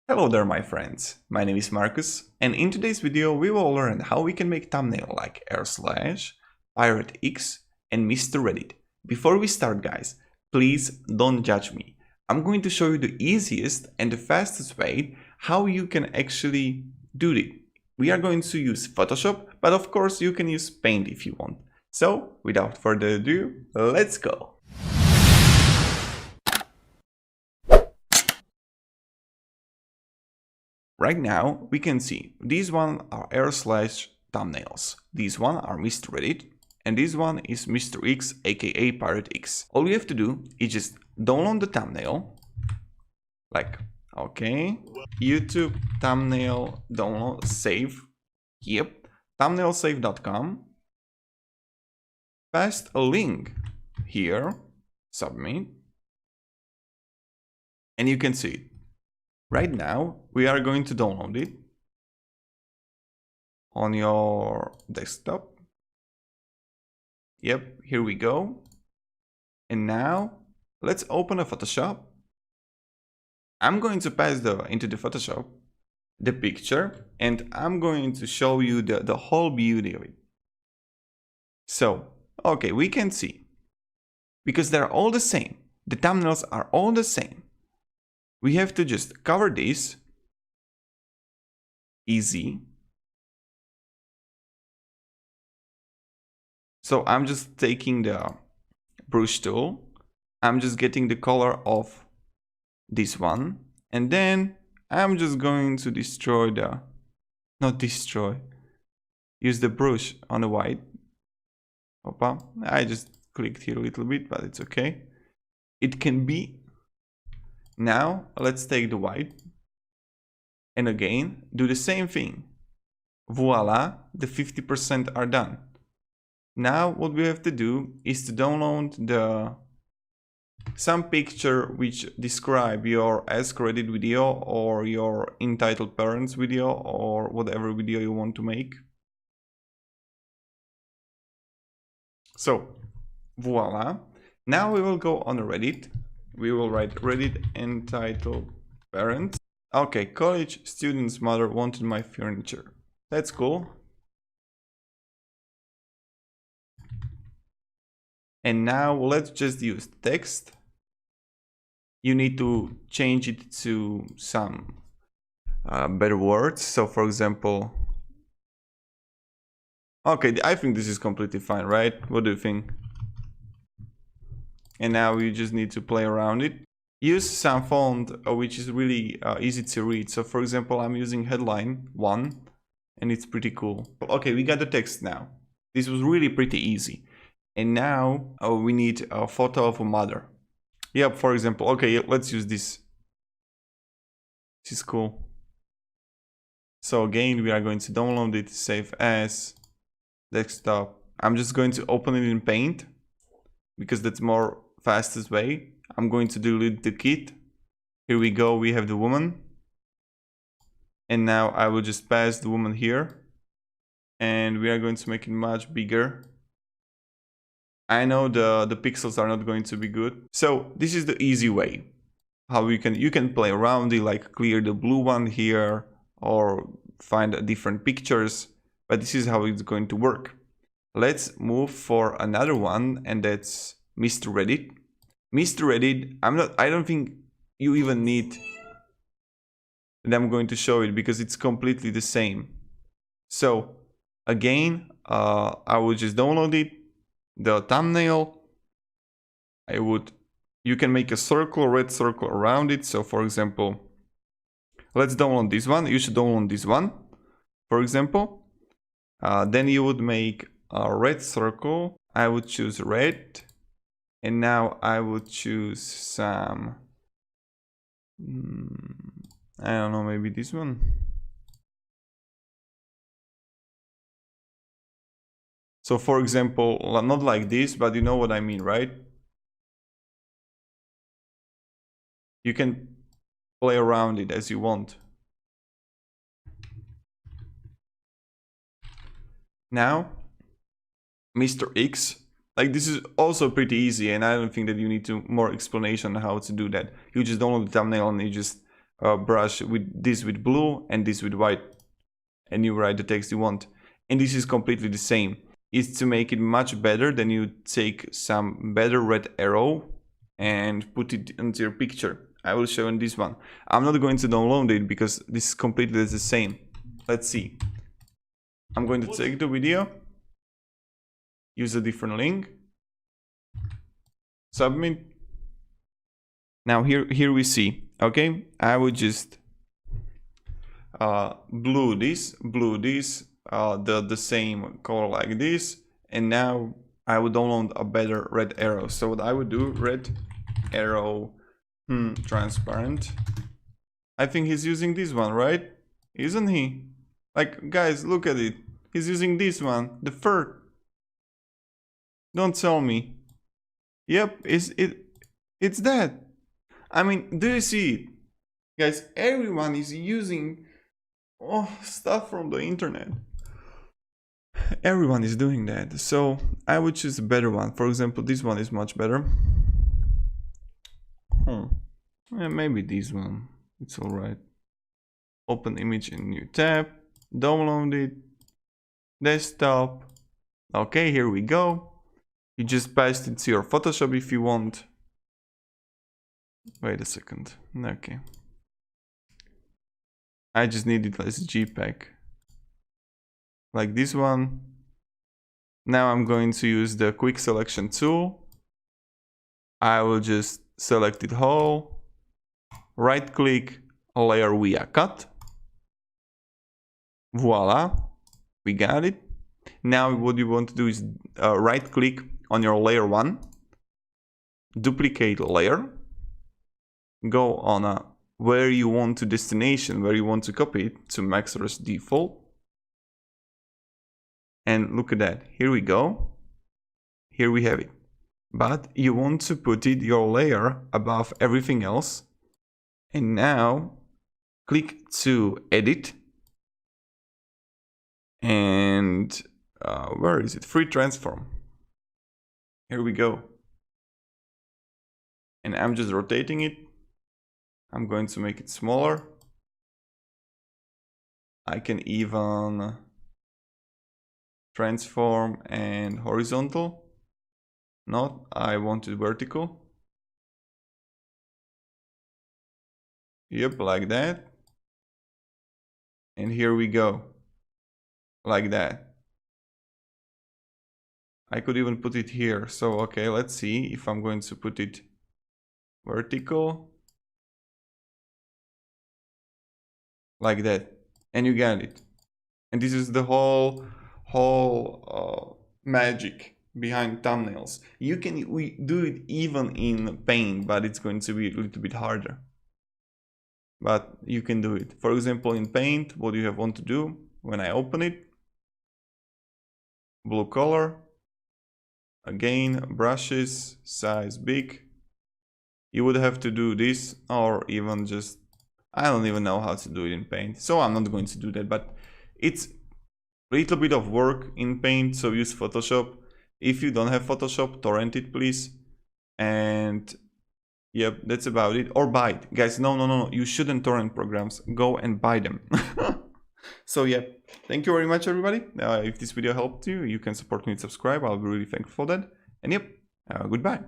Hello there my friends, my name is Marcus and in today's video we will learn how we can make thumbnail like r/, Pirate X and Mr. Reddit. Before we start guys, please don't judge me. I'm going to show you the easiest and the fastest way how you can actually do it. We are going to use Photoshop, but of course you can use Paint if you want. So without further ado, let's go! Right now, we can see these one are r/thumbnails, these one are Mr. Reddit, and this one is Mr. X, aka Pirate X. All you have to do is just download the thumbnail, like, okay, YouTube thumbnail download, save, yep, thumbnailsave.com, paste a link here, submit, and you can see it. Right now, we are going to download it on your desktop. Yep, here we go. And now, let's open a Photoshop. I'm going to pass into the Photoshop the picture, and I'm going to show you the whole beauty of it. So, okay, we can see, because they're all the same. The thumbnails are all the same. We have to just cover this, easy. So I'm just taking the brush tool, I'm just getting the color of this one, and then I'm just going to destroy use the brush on the white. Opa, I just clicked here a little bit, but it's okay. It can be. Now let's take the white and again do the same thing. Voila, the 50% are done. Now what we have to do is to download some picture which describe your Ask Reddit video or your entitled parents video or whatever video you want to make. So voila, now we will go on Reddit. We will write Reddit entitled parents. Okay, college student's mother wanted my furniture. That's cool. And now let's just use text. You need to change it to some better words. So for example, okay, I think this is completely fine, right? What do you think? And now we just need to play around it. Use some font which is really easy to read. So for example, I'm using headline 1 and it's pretty cool. Okay, we got the text now. This was really pretty easy. And now we need a photo of a mother. Yep, for example, okay, let's use this. This is cool. So again, we are going to download it, save as, desktop. I'm just going to open it in Paint because that's more fastest way. I'm going to delete the kit. Here we go, we have the woman. And now I will just pass the woman here. And we are going to make it much bigger. I know the pixels are not going to be good. So this is the easy way. How you can play around it, like clear the blue one here or find different pictures. But this is how it's going to work. Let's move for another one, and that's Mr. Reddit. Mr. Reddit, I don't think you even need that I'm going to show it because it's completely the same. So again, I will just download it, the thumbnail. You can make a circle, red circle around it. So for example, let's download this one. You should download this one, for example. Then you would make a red circle. I would choose red. And now I would choose some, I don't know, maybe this one. So for example, not like this, but you know what I mean, right? You can play around it as you want. Now, Mr. X. Like this is also pretty easy, and I don't think that you need more explanation on how to do that. You just download the thumbnail and you just brush with this with blue and this with white, and you write the text you want. And this is completely the same. It's to make it much better, then you take some better red arrow and put it into your picture. I will show in this one. I'm not going to download it because this is completely the same. Let's see. I'm going to take the video, use a different link, submit. Now here we see, okay, I would just blue this, the same color like this, and now I would download a better red arrow. So what I would do, red arrow transparent. I think he's using this one, right? Isn't he? Like, guys, look at it. He's using this one, the third. Don't tell me. Yep, it's that. I mean, do you see it? Guys, everyone is using stuff from the internet. Everyone is doing that. So I would choose a better one. For example, this one is much better. Yeah, maybe this one. It's alright. Open image in new tab. Download it. Desktop. Okay, here we go. You just paste it to your Photoshop if you want. Wait a second. Okay. I just need it as JPEG. Like this one. Now I'm going to use the quick selection tool. I will just select it whole. Right click, layer via cut. Voila. We got it. Now what you want to do is right click on your layer 1. Duplicate layer. Go on where you want to destination, where you want to copy it, to Maxer's default. And look at that, here we go. Here we have it. But you want to put it, your layer, above everything else. And now click to edit. And where is it? Free transform. Here we go. And I'm just rotating it. I'm going to make it smaller. I can even transform and horizontal. Not, I want it vertical. Yep, like that. And here we go. Like that. I could even put it here. So, okay, let's see if I'm going to put it vertical. Like that. And you got it. And this is the whole magic behind thumbnails. You can do it even in Paint, but it's going to be a little bit harder. But you can do it. For example, in Paint, what you want to do when I open it, blue color, again, brushes, size big. You would have to do this, or even just, I don't even know how to do it in Paint, so I'm not going to do that, but it's a little bit of work in Paint, so use Photoshop. If you don't have Photoshop, torrent it, please. And yep, that's about it. Or buy it. Guys, no, you shouldn't torrent programs. Go and buy them. So yeah, thank you very much, everybody. If this video helped you, you can support me and subscribe. I'll be really thankful for that. And yep, goodbye.